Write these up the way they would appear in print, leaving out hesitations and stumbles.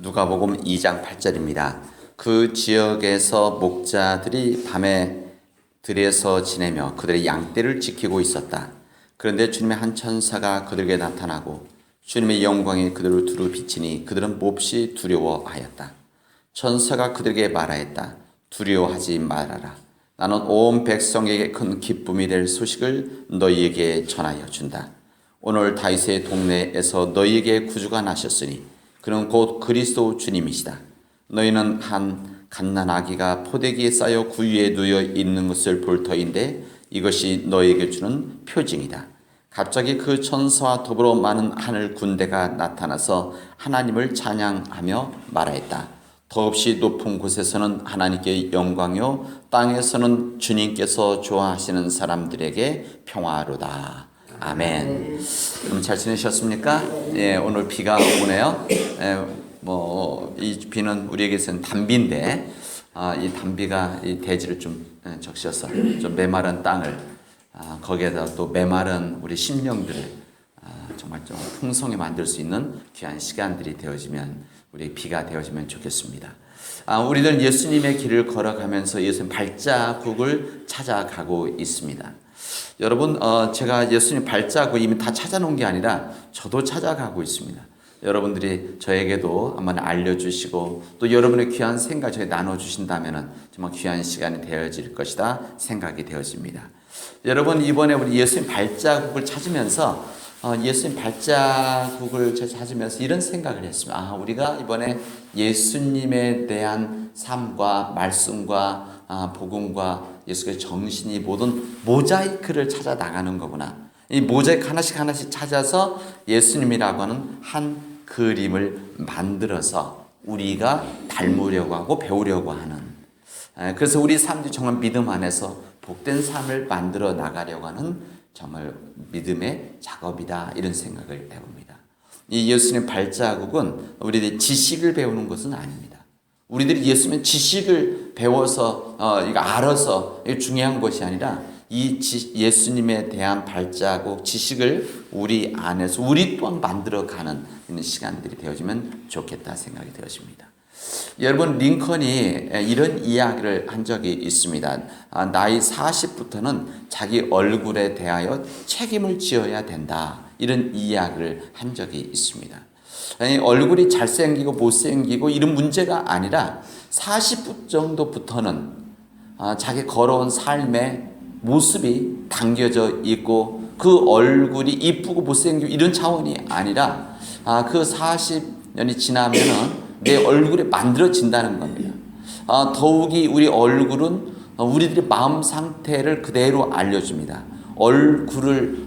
누가복음 2장 8절입니다. 그 지역에서 목자들이 밤에 들에서 지내며 그들의 양떼를 지키고 있었다. 그런데 주님의 한 천사가 그들에게 나타나고 주님의 영광이 그들을 두루 비치니 그들은 몹시 두려워하였다. 천사가 그들에게 말하였다. 두려워하지 말아라. 나는 온 백성에게 큰 기쁨이 될 소식을 너희에게 전하여 준다. 오늘 다윗의 동네에서 너희에게 구주가 나셨으니 그는 곧 그리스도 주님이시다. 너희는 한 갓난아기가 포대기에 쌓여 구유에 누워 있는 것을 볼 터인데 이것이 너희에게 주는 표징이다. 갑자기 그 천사와 더불어 많은 하늘 군대가 나타나서 하나님을 찬양하며 말하였다. 더없이 높은 곳에서는 하나님께 영광이요 땅에서는 주님께서 좋아하시는 사람들에게 평화로다. 아멘. 그럼 잘 지내셨습니까? 예, 오늘 비가 오네요. 이 비는 우리에게서는 단비인데, 이 단비가 이 대지를 좀 적셔서 좀 메마른 땅을, 거기에다 또 메마른 우리 심령들을 정말 좀 풍성히 만들 수 있는 귀한 시간들이 되어지면, 우리 비가 되어지면 좋겠습니다. 우리들은 예수님의 길을 걸어가면서 예수님 발자국을 찾아가고 있습니다. 여러분, 제가 예수님 발자국 이미 다 찾아놓은 게 아니라 저도 찾아가고 있습니다. 여러분들이 저에게도 한번 알려주시고 또 여러분의 귀한 생각 저에게 나눠주신다면 정말 귀한 시간이 되어질 것이다 생각이 되어집니다. 여러분, 이번에 우리 예수님 발자국을 찾으면서 예수님 발자국을 찾으면서 이런 생각을 했습니다. 우리가 이번에 예수님에 대한 삶과 말씀과 복음과 예수의 정신이 모든 모자이크를 찾아 나가는 거구나. 이 모자이크 하나씩 찾아서 예수님이라고 하는 한 그림을 만들어서 우리가 닮으려고 하고 배우려고 하는, 그래서 우리 삶들이 정말 믿음 안에서 복된 삶을 만들어 나가려고 하는 정말 믿음의 작업이다, 이런 생각을 해봅니다. 이 예수님 발자국은 우리들이 지식을 배우는 것은 아닙니다. 우리들이 예수님 지식을 배워서 이거 알아서 이게 중요한 것이 아니라 이 예수님에 대한 발자국 지식을 우리 안에서 우리 또한 만들어가는 있는 시간들이 되어지면 좋겠다 생각이 되어집니다. 여러분, 링컨이 이런 이야기를 한 적이 있습니다. 나이 40부터는 자기 얼굴에 대하여 책임을 지어야 된다, 이런 이야기를 한 적이 있습니다. 아니, 얼굴이 잘생기고 못생기고 이런 문제가 아니라 40부 정도부터는 자기 걸어온 삶의 모습이 당겨져 있고 그 얼굴이 이쁘고 못생기고 이런 차원이 아니라 그 40년이 지나면은 내 얼굴이 만들어진다는 겁니다. 더욱이 우리 얼굴은 우리들의 마음 상태를 그대로 알려줍니다. 얼굴을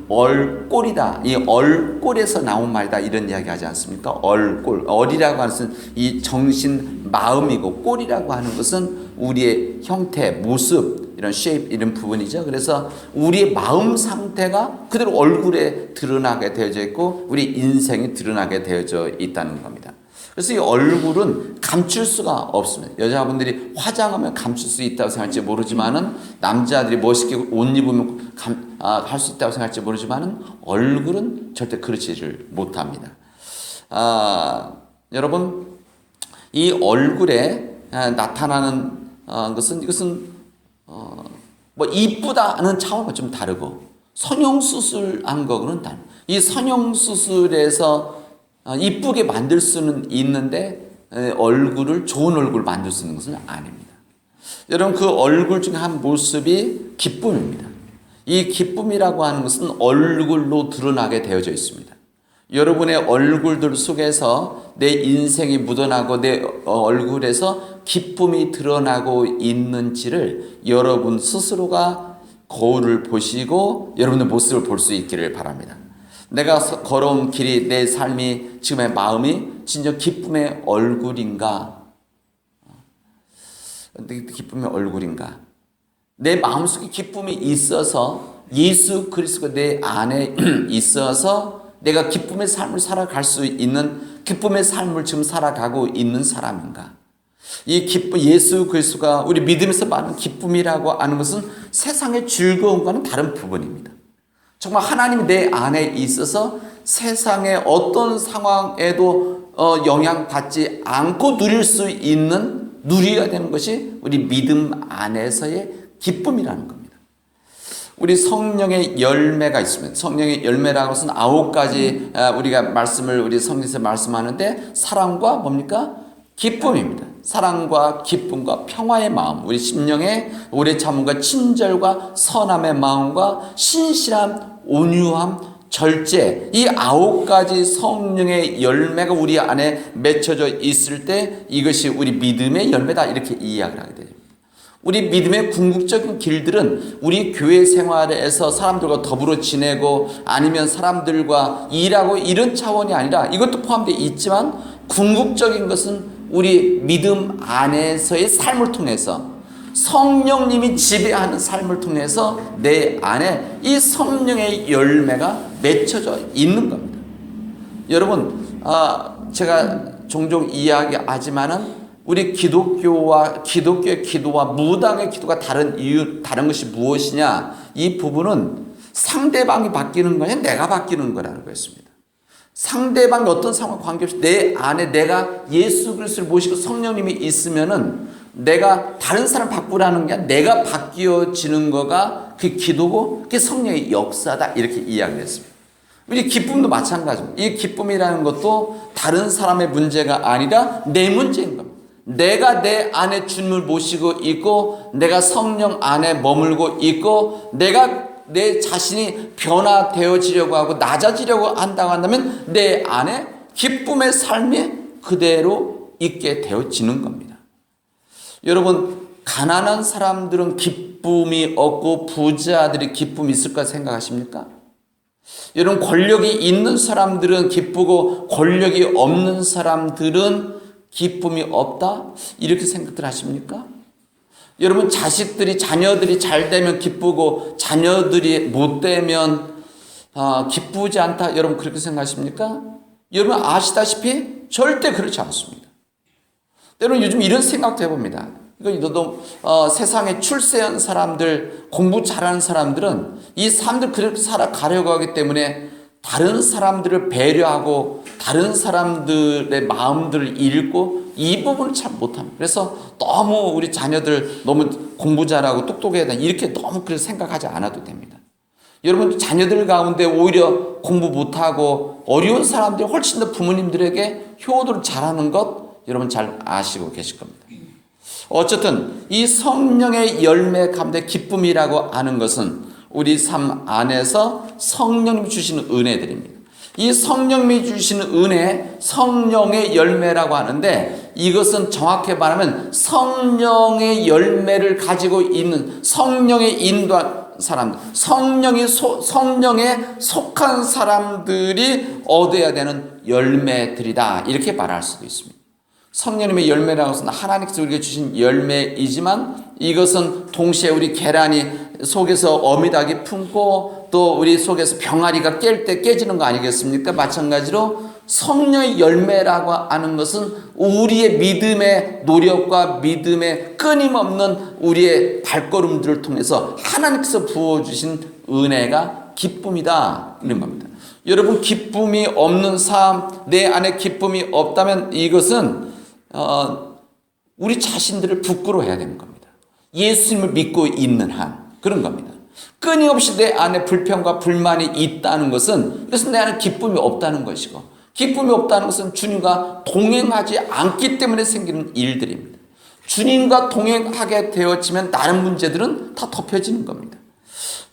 얼꼴이다. 이 얼꼴에서 나온 말이다, 이런 이야기 하지 않습니까? 얼꼴. 얼이라고 하는 것은 이 정신, 마음이고 꼴이라고 하는 것은 우리의 형태, 모습, 이런 쉐입, 이런 부분이죠. 그래서 우리의 마음 상태가 그대로 얼굴에 드러나게 되어져 있고 우리 인생이 드러나게 되어져 있다는 겁니다. 그래서 이 얼굴은 감출 수가 없습니다. 여자분들이 화장하면 감출 수 있다고 생각할지 모르지만은, 남자들이 멋있게 옷 입으면 할 수 있다고 생각할지 모르지만은, 얼굴은 절대 그렇지를 못합니다. 여러분, 이 얼굴에 나타나는 이것은 이쁘다는 차원과 좀 다르고, 성형수술한 거는 다르고, 이 성형수술에서 이쁘게 만들 수는 있는데 얼굴을, 좋은 얼굴을 만들 수 있는 것은 아닙니다. 여러분, 그 얼굴 중에 한 모습이 기쁨입니다. 이 기쁨이라고 하는 것은 얼굴로 드러나게 되어져 있습니다. 여러분의 얼굴들 속에서 내 인생이 묻어나고 내 얼굴에서 기쁨이 드러나고 있는지를 여러분 스스로가 거울을 보시고 여러분의 모습을 볼 수 있기를 바랍니다. 내가 걸어온 길이, 내 삶이, 지금의 마음이 진짜 기쁨의 얼굴인가? 기쁨의 얼굴인가? 내 마음속에 기쁨이 있어서 예수 그리스도가 내 안에 있어서 내가 기쁨의 삶을 살아갈 수 있는, 기쁨의 삶을 지금 살아가고 있는 사람인가? 이 기쁨, 예수 그리스도가 우리 믿음에서 말하는 기쁨이라고 하는 것은 세상의 즐거움과는 다른 부분입니다. 정말 하나님이 내 안에 있어서 세상의 어떤 상황에도 영향받지 않고 누릴 수 있는, 누려야 되는 것이 우리 믿음 안에서의 기쁨이라는 겁니다. 우리 성령의 열매가 있습니다. 성령의 열매라는 것은 9가지 우리가 말씀을 우리 성경에서 말씀하는데, 사랑과 뭡니까? 기쁨입니다. 사랑과 기쁨과 평화의 마음, 우리 심령의 오래 참음과 친절과 선함의 마음과 신실함, 온유함, 절제, 이 9가지 성령의 열매가 우리 안에 맺혀져 있을 때 이것이 우리 믿음의 열매다, 이렇게 이야기를 하게 됩니다. 우리 믿음의 궁극적인 길들은 우리 교회 생활에서 사람들과 더불어 지내고 아니면 사람들과 일하고 이런 차원이 아니라, 이것도 포함되어 있지만 궁극적인 것은 우리 믿음 안에서의 삶을 통해서, 성령님이 지배하는 삶을 통해서 내 안에 이 성령의 열매가 맺혀져 있는 겁니다. 여러분, 제가 종종 이야기하지만은 우리 기독교의 기도와 무당의 기도가 다른 것이 무엇이냐? 이 부분은 상대방이 바뀌는 거냐, 내가 바뀌는 거라는 거였습니다. 상대방이 어떤 상황과 관계없이 내 안에 내가 예수 그리스도를 모시고 성령님이 있으면은 내가 다른 사람 바꾸라는 게 아니라 내가 바뀌어지는 거가 그 기도고 그게 성령의 역사다, 이렇게 이야기를 했습니다. 우리 기쁨도 마찬가지입니다. 이 기쁨이라는 것도 다른 사람의 문제가 아니라 내 문제인 겁니다. 내가 내 안에 주님을 모시고 있고 내가 성령 안에 머물고 있고 내가 내 자신이 변화되어지려고 하고 낮아지려고 한다고 한다면 내 안에 기쁨의 삶이 그대로 있게 되어지는 겁니다. 여러분, 가난한 사람들은 기쁨이 없고 부자들이 기쁨이 있을까 생각하십니까? 여러분, 권력이 있는 사람들은 기쁘고 권력이 없는 사람들은 기쁨이 없다? 이렇게 생각들 하십니까? 여러분, 자녀들이 잘 되면 기쁘고 자녀들이 못 되면 기쁘지 않다, 여러분 그렇게 생각하십니까? 여러분 아시다시피 절대 그렇지 않습니다. 여러분, 요즘 이런 생각도 해봅니다. 이거 세상에 출세한 사람들, 공부 잘하는 사람들은 이 사람들 그렇게 살아가려고 하기 때문에 다른 사람들을 배려하고 다른 사람들의 마음들을 읽고 이 부분을 참 못합니다. 그래서 너무 우리 자녀들 너무 공부 잘하고 똑똑해야 된다, 이렇게 너무 그렇게 생각하지 않아도 됩니다. 여러분, 자녀들 가운데 오히려 공부 못하고 어려운 사람들이 훨씬 더 부모님들에게 효도를 잘하는 것 여러분 잘 아시고 계실 겁니다. 어쨌든 이 성령의 열매 가운데 기쁨이라고 하는 것은 우리 삶 안에서 성령님이 주시는 은혜들입니다. 이 성령님이 주시는 은혜, 성령의 열매라고 하는데, 이것은 정확히 말하면 성령의 열매를 가지고 있는, 성령의 인도한 사람들, 성령에 속한 사람들이 얻어야 되는 열매들이다, 이렇게 말할 수도 있습니다. 성령님의 열매라는 것은 하나님께서 우리에게 주신 열매이지만 이것은 동시에 우리 계란이 속에서 어미닭이 품고 또 우리 속에서 병아리가 깰 때 깨지는 거 아니겠습니까? 마찬가지로 성령의 열매라고 하는 것은 우리의 믿음의 노력과 믿음의 끊임없는 우리의 발걸음들을 통해서 하나님께서 부어주신 은혜가 기쁨이다, 이런 겁니다. 여러분, 기쁨이 없는 삶, 내 안에 기쁨이 없다면 이것은 우리 자신들을 부끄러워해야 되는 겁니다. 예수님을 믿고 있는 한 그런 겁니다. 끊임없이 내 안에 불평과 불만이 있다는 것은, 그래서 내 안에 기쁨이 없다는 것이고, 기쁨이 없다는 것은 주님과 동행하지 않기 때문에 생기는 일들입니다. 주님과 동행하게 되어지면 다른 문제들은 다 덮여지는 겁니다.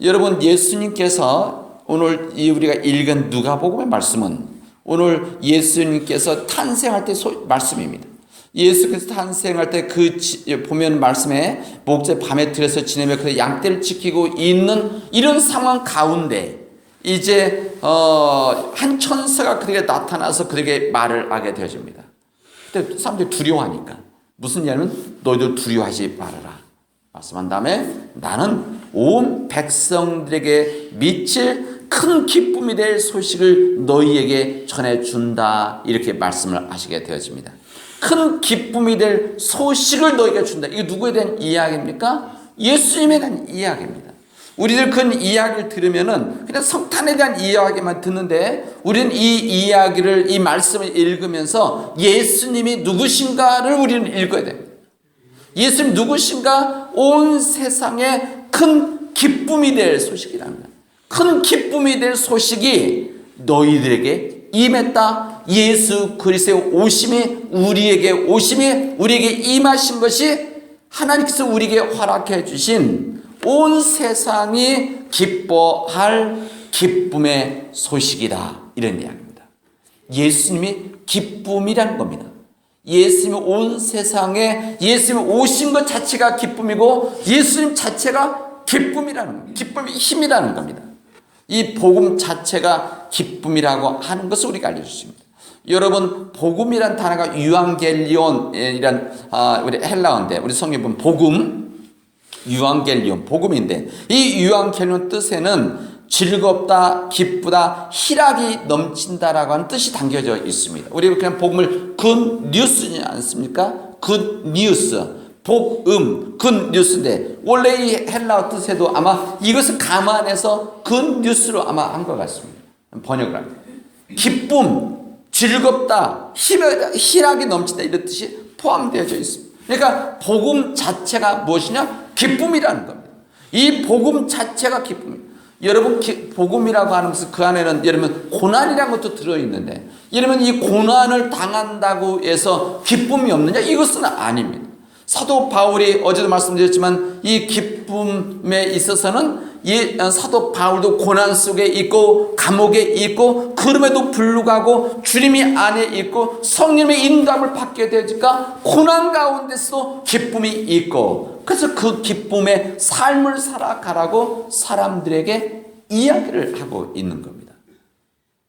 여러분, 예수님께서 오늘 우리가 읽은 누가복음의 말씀은 오늘 예수님께서 탄생할 때 말씀입니다. 예수께서 탄생할 때 보면 말씀에 목자 밤에 들여서 지내며 그 양떼를 지키고 있는 이런 상황 가운데 이제 한 천사가 그에게 나타나서 그에게 말을 하게 되어집니다. 그때 사람들이 두려워하니까 무슨 얘기냐면 너희들 두려워하지 말아라 말씀한 다음에 나는 온 백성들에게 미칠 큰 기쁨이 될 소식을 너희에게 전해준다, 이렇게 말씀을 하시게 되어집니다. 큰 기쁨이 될 소식을 너희에게 준다. 이게 누구에 대한 이야기입니까? 예수님에 대한 이야기입니다. 우리들 그 이야기를 들으면은 그냥 성탄에 대한 이야기만 듣는데, 우리는 이 이야기를, 이 말씀을 읽으면서 예수님이 누구신가를 우리는 읽어야 됩니다. 예수님 누구신가? 온 세상에 큰 기쁨이 될 소식이라는 거예요. 큰 기쁨이 될 소식이 너희들에게 임했다. 예수 그리스도의 오심이, 우리에게 임하신 것이 하나님께서 우리에게 허락해 주신 온 세상이 기뻐할 기쁨의 소식이다. 이런 이야기입니다. 예수님이 기쁨이라는 겁니다. 예수님이 온 세상에 예수님이 오신 것 자체가 기쁨이고, 예수님 자체가 기쁨이라는 겁니다. 기쁨의 힘이라는 겁니다. 이 복음 자체가 기쁨이라고 하는 것을 우리가 알려주십니다. 여러분, 복음이란 단어가 유앙겔리온이란 우리 헬라어인데, 우리 성경에 보면 복음, 유앙겔리온, 복음인데, 이 유앙겔리온 뜻에는 즐겁다, 기쁘다, 희락이 넘친다라고 하는 뜻이 담겨져 있습니다. 우리가 그냥 복음을 굿 뉴스지 않습니까? 굿 뉴스, 복음, 굿 뉴스인데, 원래 이 헬라어 뜻에도 아마 이것을 감안해서 굿 뉴스로 아마 한 것 같습니다. 번역을 합니다. 기쁨, 즐겁다, 희락이 넘친다, 이런 뜻이 포함되어 있습니다. 그러니까 복음 자체가 무엇이냐? 기쁨이라는 겁니다. 이 복음 자체가 기쁨입니다. 여러분, 복음이라고 하는 것은 그 안에는 여러분 고난이라는 것도 들어있는데, 여러분 이 고난을 당한다고 해서 기쁨이 없느냐? 이것은 아닙니다. 사도 바울이 어제도 말씀드렸지만 이 기쁨에 있어서는 사도 바울도 고난 속에 있고 감옥에 있고, 그럼에도 불구하고 주님이 안에 있고 성령의 인도함을 받게 되니까 고난 가운데서도 기쁨이 있고, 그래서 그 기쁨의 삶을 살아가라고 사람들에게 이야기를 하고 있는 겁니다.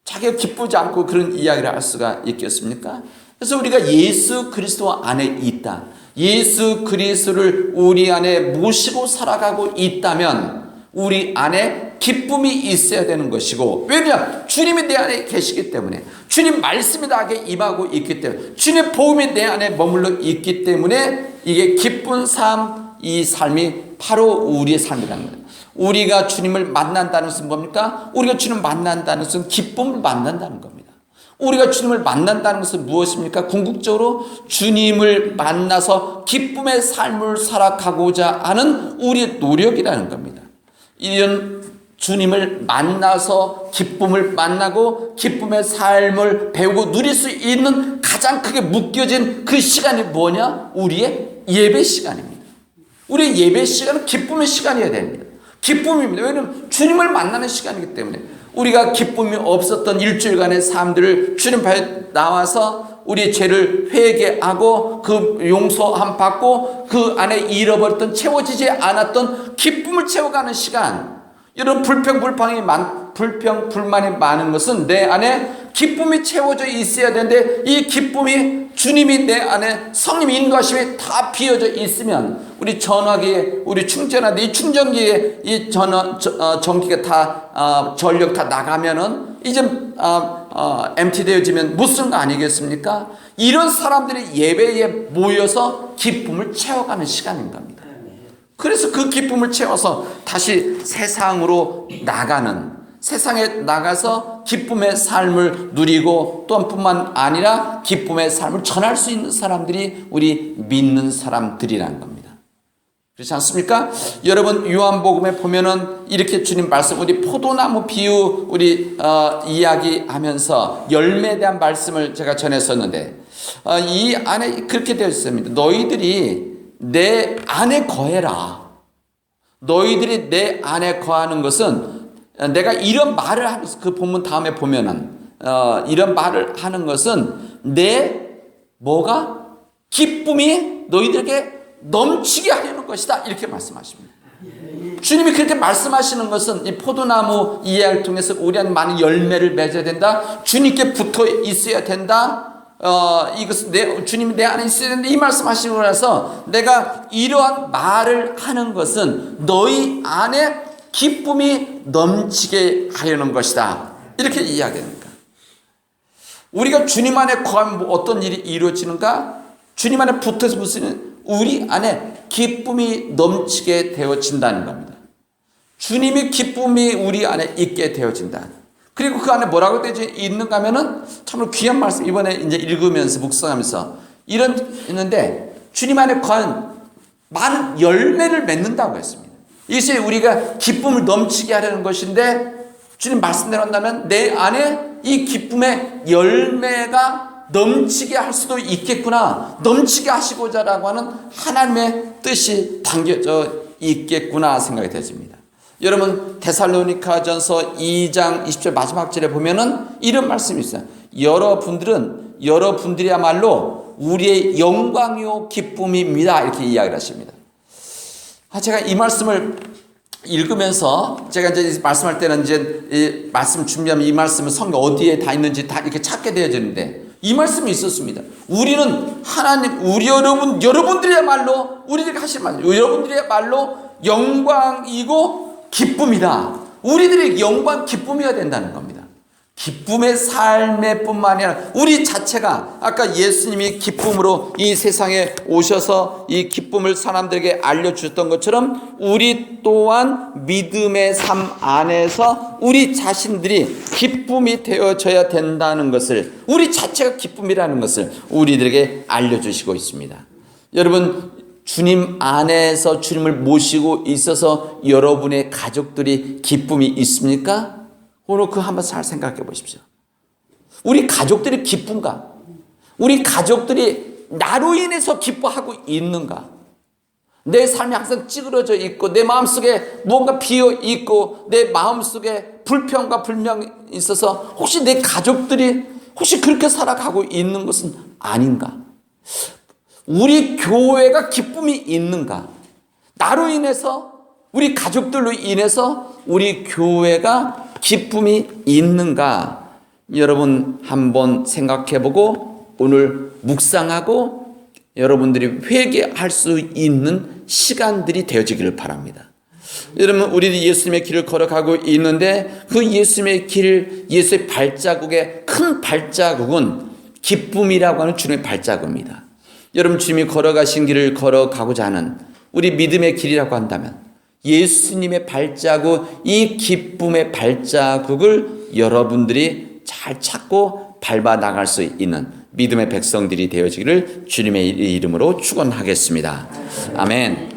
자기가 기쁘지 않고 그런 이야기를 할 수가 있겠습니까? 그래서 우리가 예수 그리스도 안에 있다, 예수 그리스도를 우리 안에 모시고 살아가고 있다면 우리 안에 기쁨이 있어야 되는 것이고, 왜냐? 주님이 내 안에 계시기 때문에, 주님 말씀이 나에게 임하고 있기 때문에, 주님의 복음이 내 안에 머물러 있기 때문에 이게 기쁜 삶, 이 삶이 바로 우리의 삶이라는 거예요. 우리가 주님을 만난다는 것은 뭡니까? 우리가 주님을 만난다는 것은 기쁨을 만난다는 겁니다. 우리가 주님을 만난다는 것은 무엇입니까? 궁극적으로 주님을 만나서 기쁨의 삶을 살아가고자 하는 우리의 노력이라는 겁니다. 이런 주님을 만나서 기쁨을 만나고 기쁨의 삶을 배우고 누릴 수 있는 가장 크게 묶여진 그 시간이 뭐냐? 우리의 예배 시간입니다. 우리의 예배 시간은 기쁨의 시간이어야 됩니다. 기쁨입니다. 왜냐하면 주님을 만나는 시간이기 때문에. 우리가 기쁨이 없었던 일주일간의 삶들을 주님 앞에 나와서 우리의 죄를 회개하고 그 용서함 받고 그 안에 잃어버렸던, 채워지지 않았던 기쁨을 채워가는 시간. 이런 불평불만이 많은 것은 내 안에 기쁨이 채워져 있어야 되는데, 이 기쁨이 주님이 내 안에 성령 인도하심이 다 비어져 있으면 우리 전화기에, 우리 충전하는데 이 충전기에 이 전기가 다 전력 다 나가면은 이제 MT 되어지면 못 쓰는 거 아니겠습니까? 이런 사람들이 예배에 모여서 기쁨을 채워가는 시간인 겁니다. 그래서 그 기쁨을 채워서 다시 세상으로 나가는, 세상에 나가서 기쁨의 삶을 누리고 또한 뿐만 아니라 기쁨의 삶을 전할 수 있는 사람들이 우리 믿는 사람들이라는 겁니다. 그렇지 않습니까? 여러분, 요한복음에 보면은 이렇게 주님 말씀, 우리 포도나무 비유 우리 이야기하면서 열매에 대한 말씀을 제가 전했었는데, 이 안에 그렇게 되어 있습니다. 너희들이 내 안에 거해라. 너희들이 내 안에 거하는 것은, 내가 이런 말을 하면서 그 본문 다음에 보면은 이런 말을 하는 것은 내 뭐가 기쁨이 너희들에게 넘치게 하려는 것이다, 이렇게 말씀하십니다. 주님이 그렇게 말씀하시는 것은 이 포도나무 이야기를 통해서 우리 안에 많은 열매를 맺어야 된다, 주님께 붙어 있어야 된다, 이것은 주님이 내 안에 있어야 되는데, 이 말씀하시고 나서 내가 이러한 말을 하는 것은 너희 안에 기쁨이 넘치게 하려는 것이다, 이렇게 이야기합니다. 우리가 주님 안에 거하면 어떤 일이 이루어지는가? 주님 안에 붙어서 무슨 우리 안에 기쁨이 넘치게 되어진다는 겁니다. 주님의 기쁨이 우리 안에 있게 되어진다. 그리고 그 안에 뭐라고 되어 있는가 하면은 참으로 귀한 말씀 이번에 이제 읽으면서 묵상하면서 있는데 주님 안에 거한 많은 열매를 맺는다고 했습니다. 이것이 우리가 기쁨을 넘치게 하려는 것인데 주님 말씀대로 한다면 내 안에 이 기쁨의 열매가 넘치게 할 수도 있겠구나, 넘치게 하시고자라고 하는 하나님의 뜻이 담겨져 있겠구나 생각이 되어집니다. 여러분 데살로니가전서 2장 20절 마지막 절에 보면은 이런 말씀이 있어요. 여러분들이야말로 우리의 영광이요 기쁨입니다, 이렇게 이야기를 하십니다. 제가 이 말씀을 읽으면서 제가 이제 말씀할 때는 이제 이 말씀 준비하면 이 말씀은 성경 어디에 다 있는지 다 이렇게 찾게 되어지는데 이 말씀이 있었습니다. 우리는 하나님, 여러분들이야말로 우리들에게 하신 말씀, 여러분들이야말로 영광이고 기쁨이다. 우리들의 영광, 기쁨이어야 된다는 겁니다. 기쁨의 삶의 뿐만이 아니라 우리 자체가 아까 예수님이 기쁨으로 이 세상에 오셔서 이 기쁨을 사람들에게 알려주셨던 것처럼 우리 또한 믿음의 삶 안에서 우리 자신들이 기쁨이 되어져야 된다는 것을, 우리 자체가 기쁨이라는 것을 우리들에게 알려주시고 있습니다. 여러분, 주님 안에서 주님을 모시고 있어서 여러분의 가족들이 기쁨이 있습니까? 오늘 그 한번 잘 생각해 보십시오. 우리 가족들이 기쁜가? 우리 가족들이 나로 인해서 기뻐하고 있는가? 내 삶이 항상 찌그러져 있고 내 마음속에 무언가 비어 있고 내 마음속에 불평과 불명이 있어서 혹시 내 가족들이 혹시 그렇게 살아가고 있는 것은 아닌가? 우리 교회가 기쁨이 있는가? 나로 인해서, 우리 가족들로 인해서 우리 교회가 기쁨이 있는가? 여러분 한번 생각해보고 오늘 묵상하고 여러분들이 회개할 수 있는 시간들이 되어지기를 바랍니다. 여러분, 우리도 예수님의 길을 걸어가고 있는데 그 예수님의 길, 예수의 발자국의 큰 발자국은 기쁨이라고 하는 주님의 발자국입니다. 여러분, 주님이 걸어가신 길을 걸어가고자 하는 우리 믿음의 길이라고 한다면 예수님의 발자국, 이 기쁨의 발자국을 여러분들이 잘 찾고 밟아 나갈 수 있는 믿음의 백성들이 되어지기를 주님의 이름으로 축원하겠습니다. 아멘.